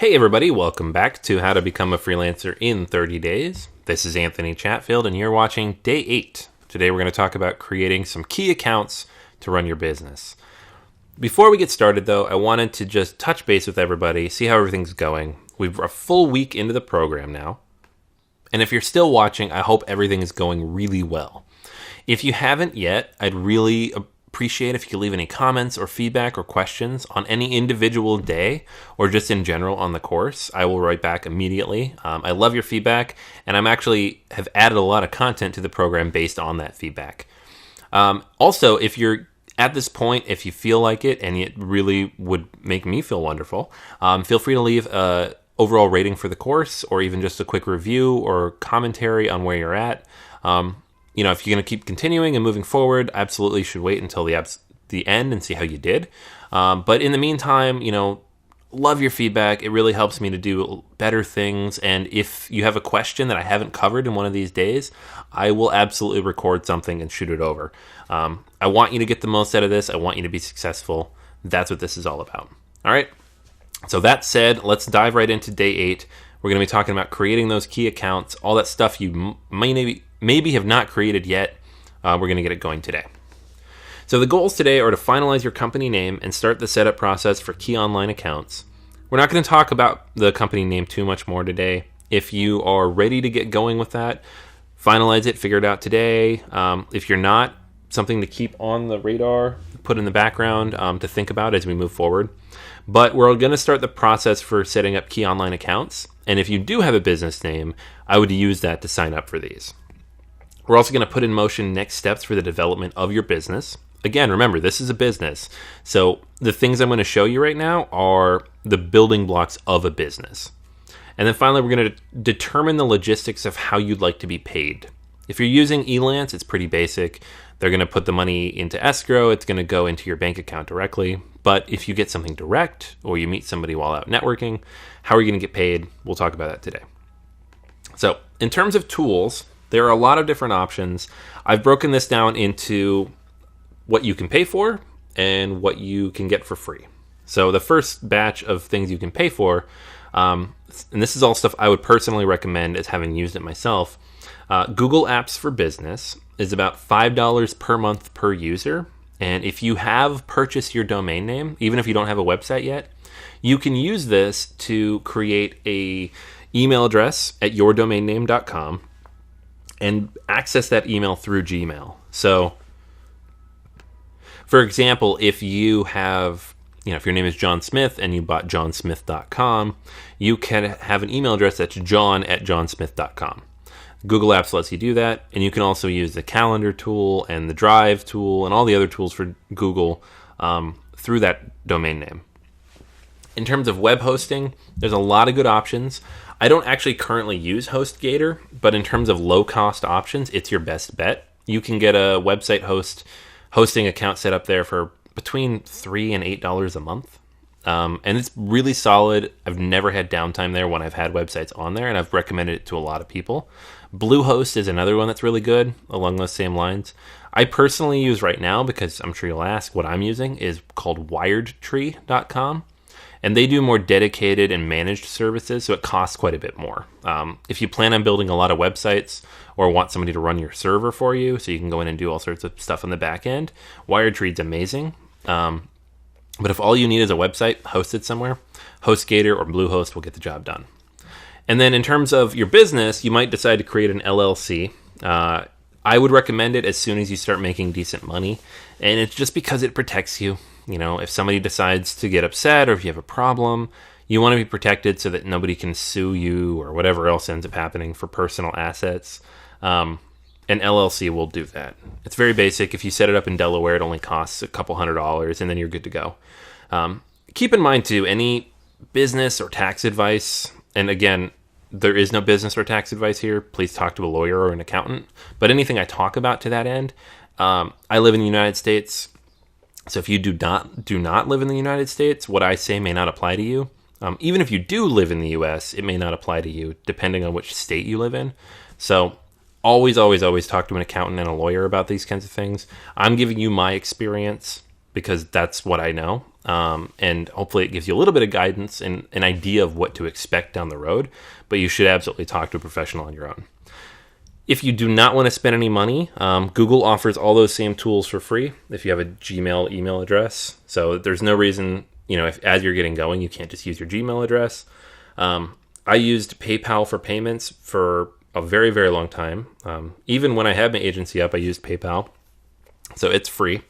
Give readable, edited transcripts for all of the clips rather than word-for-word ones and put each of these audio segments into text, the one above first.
Hey everybody, welcome back to How to Become a Freelancer in 30 Days. This is Anthony Chatfield and you're watching Day 8. Today we're going to talk about creating some key accounts to run your business. Before we get started though, I wanted to just touch base with everybody, see how everything's going. We're a full week into the program now. And if you're still watching, I hope everything is going really well. If you haven't yet, I'd really appreciate if you could leave any comments or feedback or questions on any individual day or just in general on the course. I will write back immediately. I love your feedback, and I'm actually have added a lot of content to the program based on that feedback. Also, if you're at this point, if you feel like it, and it really would make me feel wonderful, feel free to leave a overall rating for the course, or even just a quick review or commentary on where you're at. If you're going to keep continuing and moving forward, absolutely should wait until the end and see how you did. But in the meantime, love your feedback. It really helps me to do better things. And if you have a question that I haven't covered in one of these days, I will absolutely record something and shoot it over. I want you to get the most out of this. I want you to be successful. That's what this is all about. All right. So that said, let's dive right into Day 8. We're going to be talking about creating those key accounts, all that stuff you maybe have not created yet. We're going to get it going today. So the goals today are to finalize your company name and start the setup process for key online accounts. We're not going to talk about the company name too much more today. If you are ready to get going with that, finalize it, figure it out today. If you're not, something to keep on the radar, put in the background to think about as we move forward. But we're going to start the process for setting up key online accounts. And if you do have a business name, I would use that to sign up for these. We're also going to put in motion next steps for the development of your business. Again, remember, this is a business. So the things I'm going to show you right now are the building blocks of a business. And then finally, we're going to determine the logistics of how you'd like to be paid. If you're using Elance, it's pretty basic. They're going to put the money into escrow. It's going to go into your bank account directly. But if you get something direct or you meet somebody while out networking, how are you going to get paid? We'll talk about that today. So in terms of tools, there are a lot of different options. I've broken this down into what you can pay for and what you can get for free. So the first batch of things you can pay for, and this is all stuff I would personally recommend as having used it myself. Google Apps for Business is about $5 per month per user. And if you have purchased your domain name, even if you don't have a website yet, you can use this to create a email address at yourdomainname.com and access that email through Gmail. So, for example, if you have, if your name is John Smith and you bought johnsmith.com, you can have an email address that's john@johnsmith.com. Google Apps lets you do that, and you can also use the calendar tool and the drive tool and all the other tools for Google through that domain name. In terms of web hosting, there's a lot of good options. I don't actually currently use HostGator, but in terms of low-cost options, it's your best bet. You can get a website hosting account set up there for between $3 and $8 a month. And it's really solid. I've never had downtime there when I've had websites on there, and I've recommended it to a lot of people. Bluehost is another one that's really good along those same lines. I personally use right now, because I'm sure you'll ask what I'm using, is called wiredtree.com. And they do more dedicated and managed services, so it costs quite a bit more. If you plan on building a lot of websites or want somebody to run your server for you so you can go in and do all sorts of stuff on the back end, Wiredtree's amazing. But if all you need is a website hosted somewhere, HostGator or Bluehost will get the job done. And then in terms of your business, you might decide to create an LLC. I would recommend it as soon as you start making decent money. And it's just because it protects you. If somebody decides to get upset or if you have a problem, you want to be protected so that nobody can sue you or whatever else ends up happening for personal assets. An LLC will do that. It's very basic. If you set it up in Delaware, it only costs a couple $100 and then you're good to go. Keep in mind too, any business or tax advice, and again, there is no business or tax advice here. Please talk to a lawyer or an accountant. But anything I talk about to that end, I live in the United States. So if you do not live in the United States, what I say may not apply to you. Even if you do live in the U.S., it may not apply to you, depending on which state you live in. So always talk to an accountant and a lawyer about these kinds of things. I'm giving you my experience because that's what I know. and hopefully it gives you a little bit of guidance and an idea of what to expect down the road, but you should absolutely talk to a professional on your own. If you do not want to spend any money, Google offers all those same tools for free if you have a Gmail email address. So there's no reason, if as you're getting going, you can't just use your Gmail address. I used PayPal for payments for a very, very long time. Even when I had my agency up, I used PayPal. So it's free.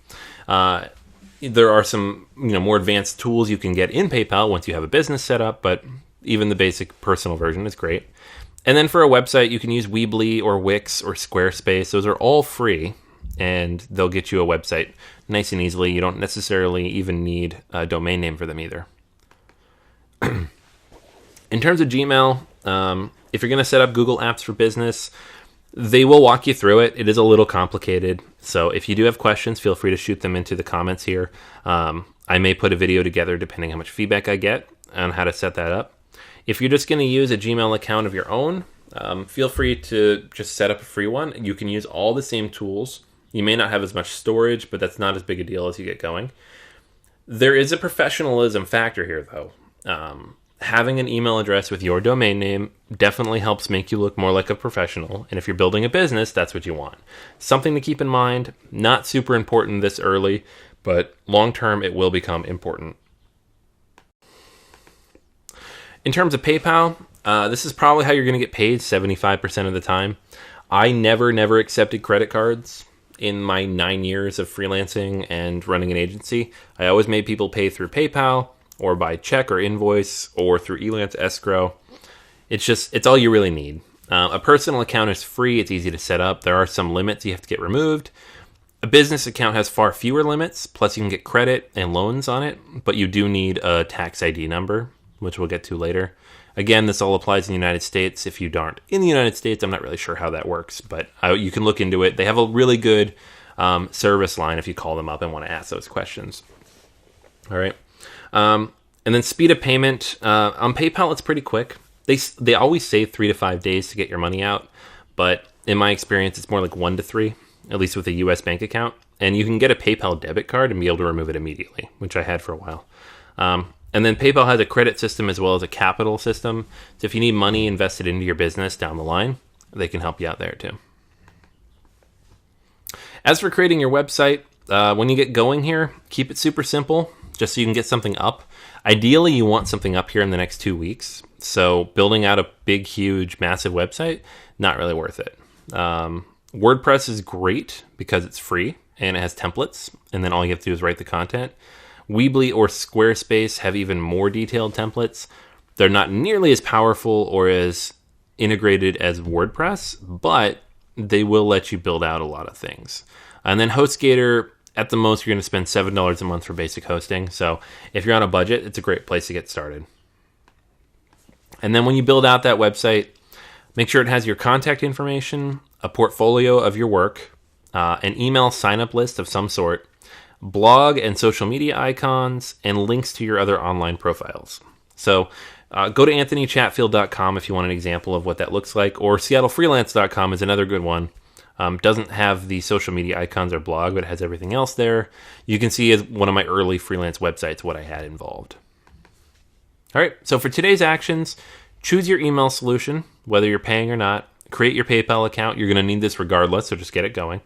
There are some more advanced tools you can get in PayPal once you have a business set up, but even the basic personal version is great. And then for a website, you can use Weebly or Wix or Squarespace. Those are all free, and they'll get you a website nice and easily. You don't necessarily even need a domain name for them either. In terms of Gmail, if you're going to set up Google Apps for Business, they will walk you through it. It is a little complicated. So if you do have questions, feel free to shoot them into the comments here. I may put a video together depending how much feedback I get on how to set that up. If you're just going to use a Gmail account of your own, feel free to just set up a free one. You can use all the same tools. You may not have as much storage, but that's not as big a deal as you get going. There is a professionalism factor here, though. Having an email address with your domain name definitely helps make you look more like a professional. And if you're building a business, that's what you want. Something to keep in mind, not super important this early, but long term it will become important. In terms of PayPal, this is probably how you're going to get paid 75% of the time. I never accepted credit cards in my 9 years of freelancing and running an agency. I always made people pay through PayPal or by check or invoice or through Elance escrow. It's all you really need. A personal account is free. It's easy to set up. There are some limits you have to get removed. A business account has far fewer limits. Plus you can get credit and loans on it, but you do need a tax ID number, which we'll get to later. Again, this all applies in the United States. If you aren't in the United States, I'm not really sure how that works, but you can look into it. They have a really good service line if you call them up and want to ask those questions. All right. And then speed of payment. On PayPal, it's pretty quick. They always say 3 to 5 days to get your money out, but in my experience, it's more like 1 to 3, at least with a US bank account. And you can get a PayPal debit card and be able to remove it immediately, which I had for a while. And then PayPal has a credit system as well as a capital system. So if you need money invested into your business down the line, they can help you out there too. As for creating your website, when you get going here, keep it super simple, just so you can get something up. Ideally, you want something up here in the next 2 weeks. So building out a big, huge, massive website, not really worth it. WordPress is great because it's free and it has templates, and then all you have to do is write the content. Weebly or Squarespace have even more detailed templates. They're not nearly as powerful or as integrated as WordPress, but they will let you build out a lot of things. And then HostGator, at the most, you're going to spend $7 a month for basic hosting. So if you're on a budget, it's a great place to get started. And then when you build out that website, make sure it has your contact information, a portfolio of your work, an email sign-up list of some sort, blog and social media icons, and links to your other online profiles. So go to anthonychatfield.com if you want an example of what that looks like, or seattlefreelance.com is another good one. Doesn't have the social media icons or blog, but it has everything else there. You can see as one of my early freelance websites what I had involved. All right, so for today's actions, choose your email solution, whether you're paying or not. Create your PayPal account. You're going to need this regardless, so just get it going.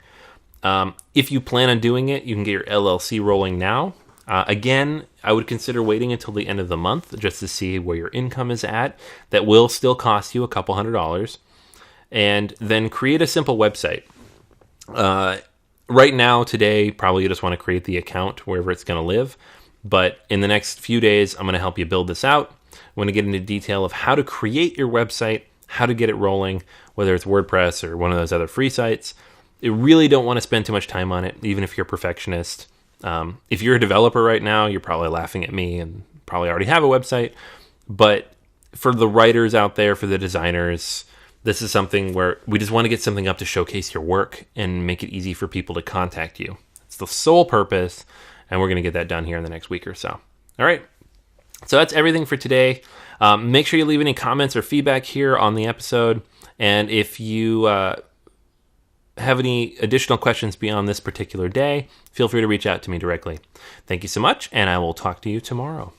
If you plan on doing it, you can get your LLC rolling now. Again, I would consider waiting until the end of the month just to see where your income is at. That will still cost you a couple $100. And then create a simple website. Right now, today, probably you just want to create the account wherever it's going to live. But in the next few days, I'm going to help you build this out. I'm going to get into detail of how to create your website, how to get it rolling, whether it's WordPress or one of those other free sites. You really don't want to spend too much time on it, even if you're a perfectionist. If you're a developer right now, you're probably laughing at me and probably already have a website. But for the writers out there, for the designers, this is something where we just want to get something up to showcase your work and make it easy for people to contact you. It's the sole purpose, and we're going to get that done here in the next week or so. All right. So that's everything for today. Make sure you leave any comments or feedback here on the episode. And if you have any additional questions beyond this particular day, feel free to reach out to me directly. Thank you so much, and I will talk to you tomorrow.